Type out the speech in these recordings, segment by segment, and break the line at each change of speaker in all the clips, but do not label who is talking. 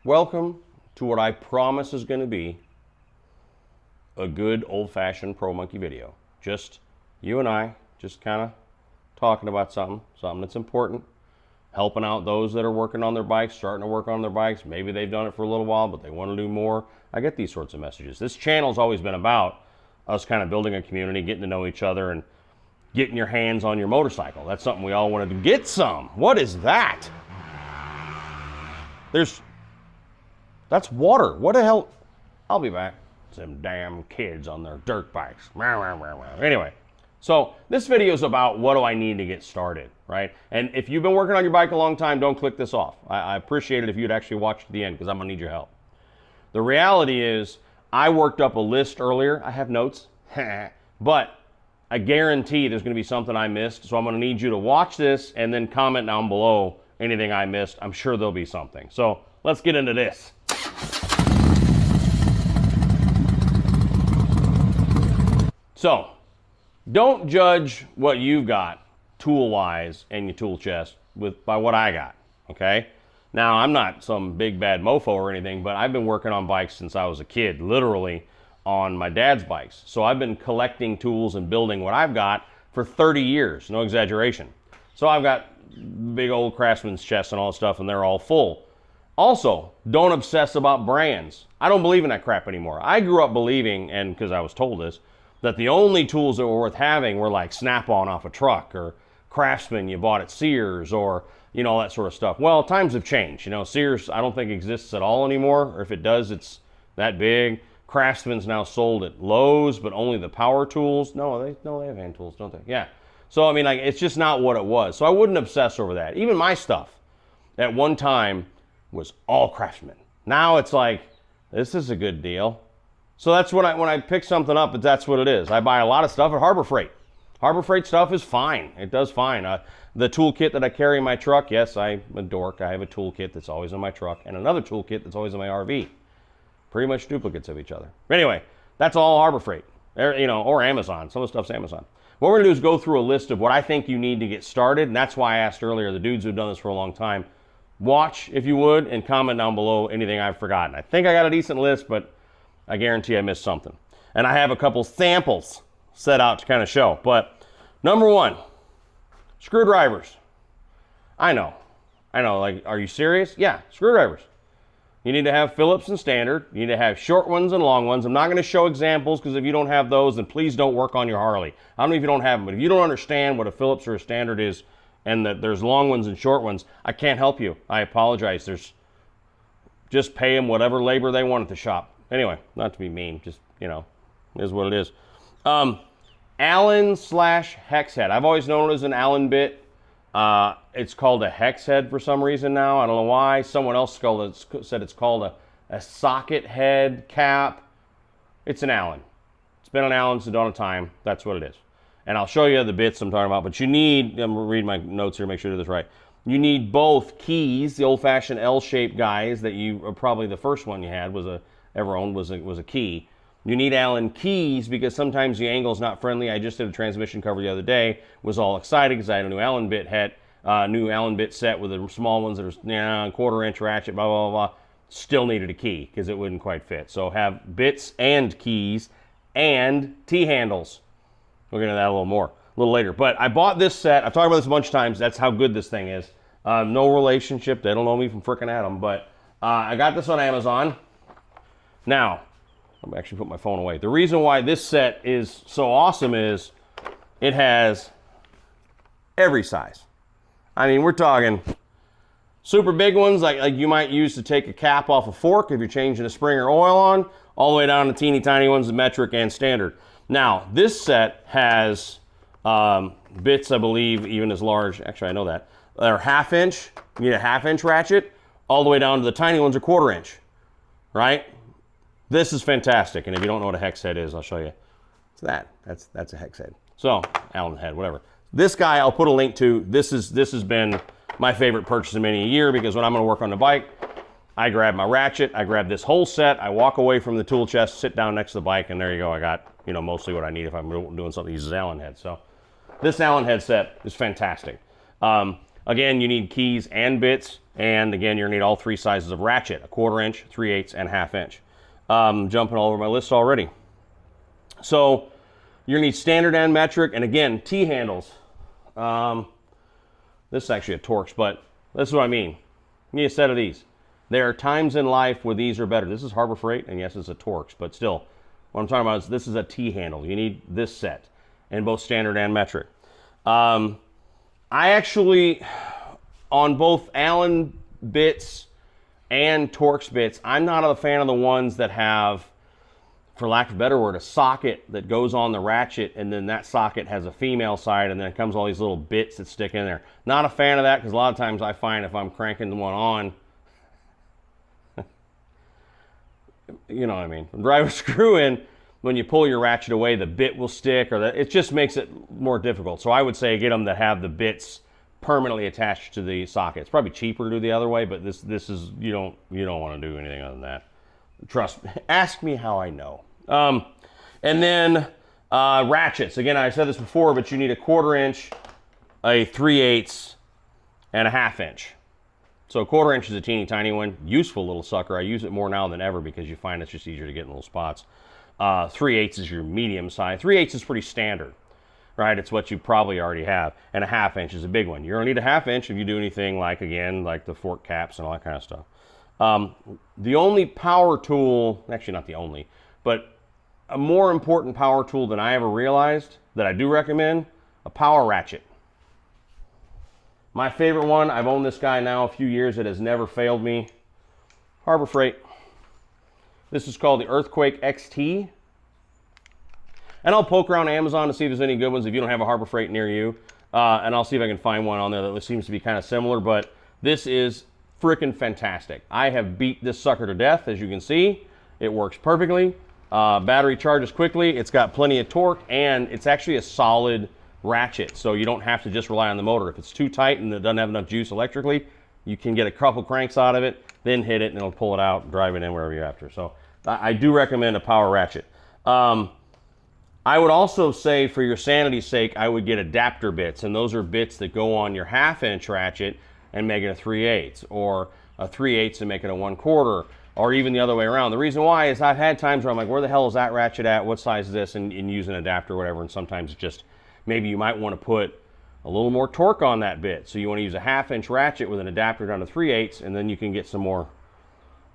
Welcome to what I promise is going to be a good old-fashioned Pro Monkey video. Just you and I, just kind of talking about something that's important, helping out those that are working on their bikes, starting to work on their bikes. Maybe they've done it for a little while, but they want to do more. I get these sorts of messages. This channel's always been about us kind of building a community, getting to know each other, and getting your hands on your motorcycle. That's something we all wanted to get some. What is that? That's water. What the hell? I'll be back. Some damn kids on their dirt bikes. Anyway, so this video is about what do I need to get started, right? And if you've been working on your bike a long time, don't click this off. I appreciate it if you'd actually watch to the end because I'm gonna need your help. The reality is I worked up a list earlier. I have notes, but I guarantee there's gonna be something I missed. So I'm gonna need you to watch this and then comment down below anything I missed. I'm sure there'll be something. So let's get into this. So, don't judge what you've got tool-wise in your tool chest by what I got, okay? Now, I'm not some big bad mofo or anything, but I've been working on bikes since I was a kid, literally on my dad's bikes. So I've been collecting tools and building what I've got for 30 years, no exaggeration. So I've got big old Craftsman's chests and all that stuff, and they're all full. Also, don't obsess about brands. I don't believe in that crap anymore. I grew up believing, and because I was told this, that the only tools that were worth having were like Snap-on off a truck or Craftsman you bought at Sears or, you know, that sort of stuff. Well, times have changed. You know, Sears I don't think exists at all anymore, or if it does, it's that big. Craftsman's now sold at Lowe's, but only the power tools. No, they have hand tools, don't they? Yeah. So, I mean, like, it's just not what it was. So I wouldn't obsess over that. Even my stuff at one time was all Craftsman. Now it's like, this is a good deal. So that's when I pick something up, that's what it is. I buy a lot of stuff at Harbor Freight. Harbor Freight stuff is fine. It does fine. The toolkit that I carry in my truck, yes, I'm a dork. I have a toolkit that's always in my truck and another toolkit that's always in my RV. Pretty much duplicates of each other. Anyway, that's all Harbor Freight, you know, or Amazon. Some of the stuff's Amazon. What we're gonna do is go through a list of what I think you need to get started, and that's why I asked earlier, the dudes who've done this for a long time, watch if you would, and comment down below anything I've forgotten. I think I got a decent list, but I guarantee I missed something. And I have a couple samples set out to kind of show. But number one, screwdrivers. I know, like, are you serious? Yeah, screwdrivers. You need to have Phillips and standard. You need to have short ones and long ones. I'm not gonna show examples because if you don't have those, then please don't work on your Harley. I don't know if you don't have them, but if you don't understand what a Phillips or a standard is and that there's long ones and short ones, I can't help you. I apologize. Just pay them whatever labor they want at the shop. Anyway, not to be mean, just, you know, is what it is. Allen/hex head. I've always known it as an Allen bit. It's called a hex head for some reason now. I don't know why. Someone else said it's called a socket head cap. It's an Allen. It's been an Allen since the dawn of time. That's what it is. And I'll show you the bits I'm talking about, but you need, I'm gonna read my notes here, make sure I do this right. You need both keys, the old-fashioned L-shaped guys that probably the first one you had ever owned was a key. You need Allen keys because sometimes the angle's not friendly. I just did a transmission cover the other day, was all excited because I had a new Allen bit set with the small ones that are, you know, 1/4 inch ratchet, blah, blah, blah, blah. Still needed a key because it wouldn't quite fit. So have bits and keys and T-handles. We'll get into that a little later. But I bought this set. I've talked about this a bunch of times. That's how good this thing is. No relationship. They don't know me from frickin' Adam. But I got this on Amazon. Now, I'm actually put my phone away. The reason why this set is so awesome is it has every size. I mean, we're talking super big ones like you might use to take a cap off a fork if you're changing a spring or oil on, all the way down to teeny tiny ones, the metric and standard. Now, this set has bits, I believe, even as large, actually I know that, they're 1/2 inch, you need a 1/2 inch ratchet, all the way down to the tiny ones are 1/4 inch, right? This is fantastic, and if you don't know what a hex head is, I'll show you. It's that's a hex head. So, Allen head, whatever. This guy, I'll put a link to. This has been my favorite purchase in many a year because when I'm gonna work on the bike, I grab my ratchet, I grab this whole set, I walk away from the tool chest, sit down next to the bike, and there you go, I got, you know, mostly what I need if I'm doing something that uses Allen head. So, this Allen head set is fantastic. Again, you need keys and bits, and again, you're gonna need all 3 sizes of ratchet, a 1/4 inch, 3/8, and 1/2 inch. Jumping all over my list already. So you're gonna need standard and metric, and again, T-handles. This is actually a Torx, but this is what I mean. You need a set of these. There are times in life where these are better. This is Harbor Freight, and yes, it's a Torx, but still, what I'm talking about is this is a T-handle. You need this set, in both standard and metric. I actually, on both Allen bits and Torx bits, I'm not a fan of the ones that have, for lack of a better word, a socket that goes on the ratchet, and then that socket has a female side, and then it comes all these little bits that stick in there. Not a fan of that, because a lot of times I find if I'm cranking the one on, you know what I mean, drive a screw in, when you pull your ratchet away, the bit will stick, or it just makes it more difficult. So I would say get them that have the bits permanently attached to the socket. It's probably cheaper to do the other way, but this is, you don't want to do anything other than that. Trust me. Ask me how I know. And then ratchets. Again, I said this before, but you need a 1/4 inch, a 3/8, and a 1/2 inch. So a 1/4 inch is a teeny tiny one. Useful little sucker. I use it more now than ever because you find it's just easier to get in little spots. 3/8 is your medium size. 3/8 is pretty standard, right? It's what you probably already have. And a 1/2 inch is a big one. You're gonna need a 1/2 inch if you do anything like, again, like the fork caps and all that kind of stuff. The only power tool, actually not the only, but a more important power tool than I ever realized that I do recommend, a power ratchet. My favorite one, I've owned this guy now a few years, it has never failed me. Harbor Freight. This is called the Earthquake XT. And I'll poke around Amazon to see if there's any good ones if you don't have a Harbor Freight near you. And I'll see if I can find one on there that seems to be kind of similar, but this is freaking fantastic. I have beat this sucker to death, as you can see. It works perfectly. Battery charges quickly. It's got plenty of torque, and it's actually a solid ratchet, so you don't have to just rely on the motor. If it's too tight and it doesn't have enough juice electrically, you can get a couple cranks out of it, then hit it, and it'll pull it out and drive it in wherever you're after. So I do recommend a power ratchet. I would also say, for your sanity's sake, I would get adapter bits, and those are bits that go on your 1/2 inch ratchet and make it a 3/8, or a 3/8 and make it a 1/4, or even the other way around. The reason why is I've had times where I'm like, where the hell is that ratchet at? What size is this? And use an adapter or whatever, and sometimes it's just, maybe you might want to put a little more torque on that bit. So you want to use a 1/2 inch ratchet with an adapter down to 3/8, and then you can get some more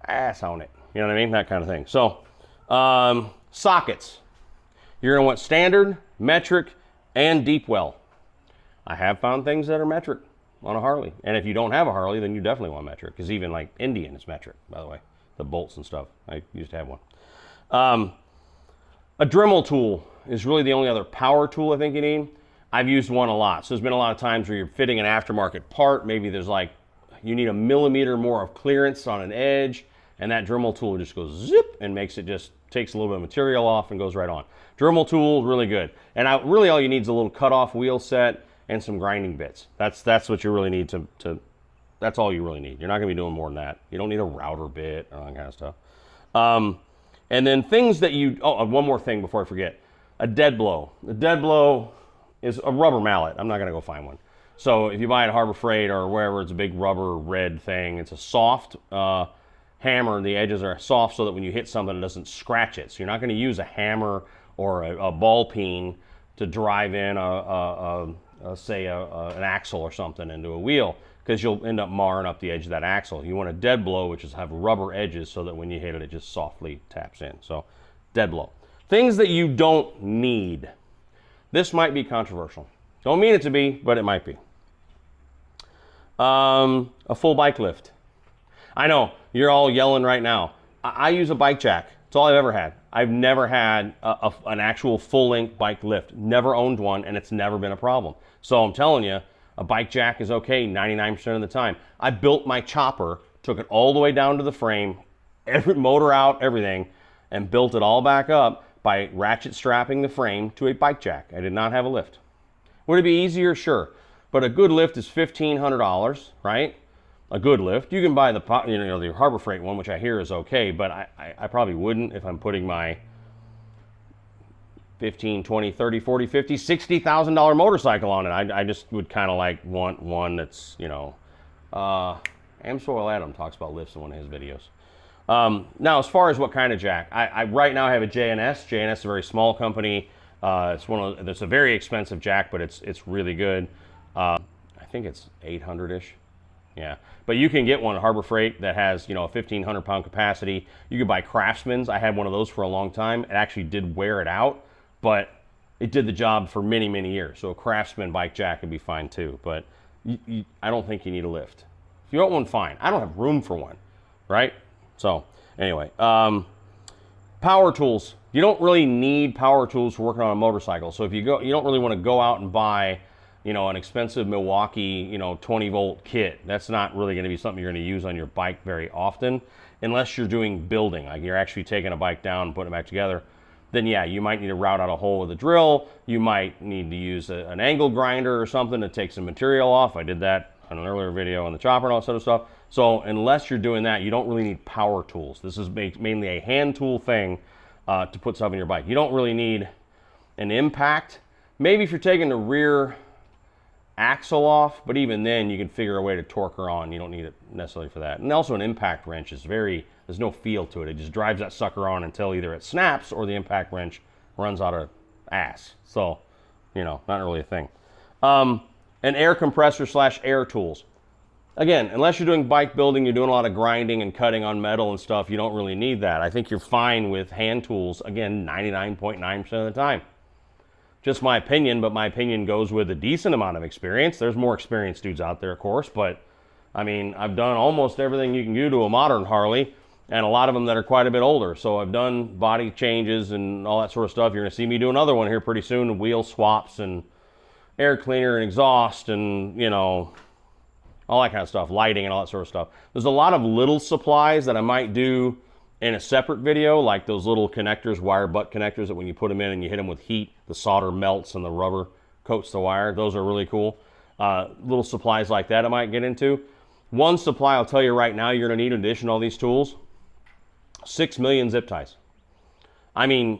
ass on it. You know what I mean? That kind of thing. So, sockets. You're going to want standard, metric, and deep well. I have found things that are metric on a Harley. And if you don't have a Harley, then you definitely want metric, because even like Indian is metric, by the way. The bolts and stuff. I used to have one. A Dremel tool is really the only other power tool I think you need. I've used one a lot. So there's been a lot of times where you're fitting an aftermarket part. Maybe there's like, you need a millimeter more of clearance on an edge, and that Dremel tool just goes zip and makes it, just takes a little bit of material off and goes right on. Dremel tool, really good. And really all you need is a little cutoff wheel set and some grinding bits. That's what you really need to that's all you really need. You're not gonna be doing more than that. You don't need a router bit or all that kind of stuff. And then things that you, one more thing before I forget. A dead blow. A dead blow is a rubber mallet. I'm not gonna go find one. So if you buy it at Harbor Freight or wherever, it's a big rubber red thing. It's a soft hammer, and the edges are soft so that when you hit something, it doesn't scratch it. So you're not gonna use a hammer or a ball peen to drive in say an axle or something into a wheel, because you'll end up marring up the edge of that axle. You want a dead blow, which is have rubber edges so that when you hit it, it just softly taps in. So dead blow. Things that you don't need. This might be controversial. Don't mean it to be, but it might be. A full bike lift. I know, you're all yelling right now. I use a bike jack. It's all I've ever had. I've never had an actual full-length bike lift. Never owned one, and it's never been a problem. So I'm telling you, a bike jack is okay 99% of the time. I built my chopper, took it all the way down to the frame, every motor out, everything, and built it all back up by ratchet strapping the frame to a bike jack. I did not have a lift. Would it be easier? Sure. But a good lift is $1,500, right? A good lift. You can buy the Harbor Freight one, which I hear is okay, but I probably wouldn't if I'm putting my 15, 20, 30, 40, 50, $60,000 motorcycle on it. I just would kind of like want one that's, you know, Amsoil Adam talks about lifts in one of his videos. Now, as far as what kind of jack, I right now have a JNS. JNS is a very small company. It's a very expensive jack, but it's really good. I think it's 800-ish. Yeah, but you can get one at Harbor Freight that has, you know, a 1,500 pound capacity. You could buy Craftsman's. I had one of those for a long time. It actually did wear it out, but it did the job for many, many years. So a Craftsman bike jack would be fine too, but I don't think you need a lift. If you want one, fine. I don't have room for one, right? So anyway, power tools. You don't really need power tools for working on a motorcycle. So if you don't really want to go out and buy, you know, an expensive Milwaukee, you know, 20-volt kit. That's not really going to be something you're going to use on your bike very often, unless you're doing building, like you're actually taking a bike down and putting it back together. Then yeah, you might need to route out a hole with a drill. You might need to use an angle grinder or something to take some material off. I did that on an earlier video on the chopper and all that sort of stuff. So unless you're doing that, you don't really need power tools. This is mainly a hand tool thing to put stuff in your bike. You don't really need an impact. Maybe if you're taking the rear axle off, but even then you can figure a way to torque her on. You don't need it necessarily for that. And also an impact wrench is there's no feel to it. It just drives that sucker on until either it snaps or the impact wrench runs out of ass. So, you know, not really a thing. An air compressor / air tools. Again, unless you're doing bike building, you're doing a lot of grinding and cutting on metal and stuff, you don't really need that. I think you're fine with hand tools, again, 99.9% of the time. Just my opinion, but my opinion goes with a decent amount of experience. There's more experienced dudes out there, of course, but I mean, I've done almost everything you can do to a modern Harley, and a lot of them that are quite a bit older. So I've done body changes and all that sort of stuff. You're gonna see me do another one here pretty soon, wheel swaps and air cleaner and exhaust and, you know, all that kind of stuff, lighting and all that sort of stuff. There's a lot of little supplies that I might do in a separate video, like those little connectors, wire butt connectors, that when you put them in and you hit them with heat, the solder melts and the rubber coats the wire. Those are really cool. Little supplies like that I might get into. One supply I'll tell you right now you're gonna need in addition to all these tools, 6 million zip ties. I mean,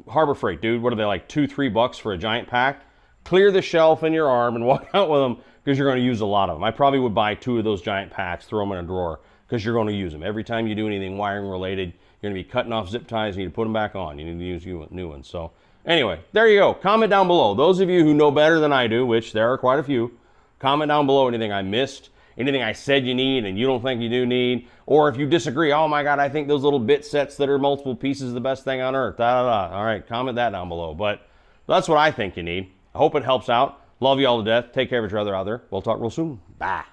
Harbor Freight, dude, what are they, like $2-3 for a giant pack? Clear the shelf in your arm and walk out with them, because you're going to use a lot of them. I probably would buy 2 of those giant packs, throw them in a drawer, because you're going to use them. Every time you do anything wiring related, you're going to be cutting off zip ties, you need to put them back on. You need to use new ones. So anyway, there you go. Comment down below. Those of you who know better than I do, which there are quite a few, comment down below anything I missed, anything I said you need and you don't think you do need, or if you disagree, oh my God, I think those little bit sets that are multiple pieces are the best thing on earth. All right, comment that down below. But that's what I think you need. I hope it helps out. Love you all to death. Take care of each other out there. We'll talk real soon. Bye.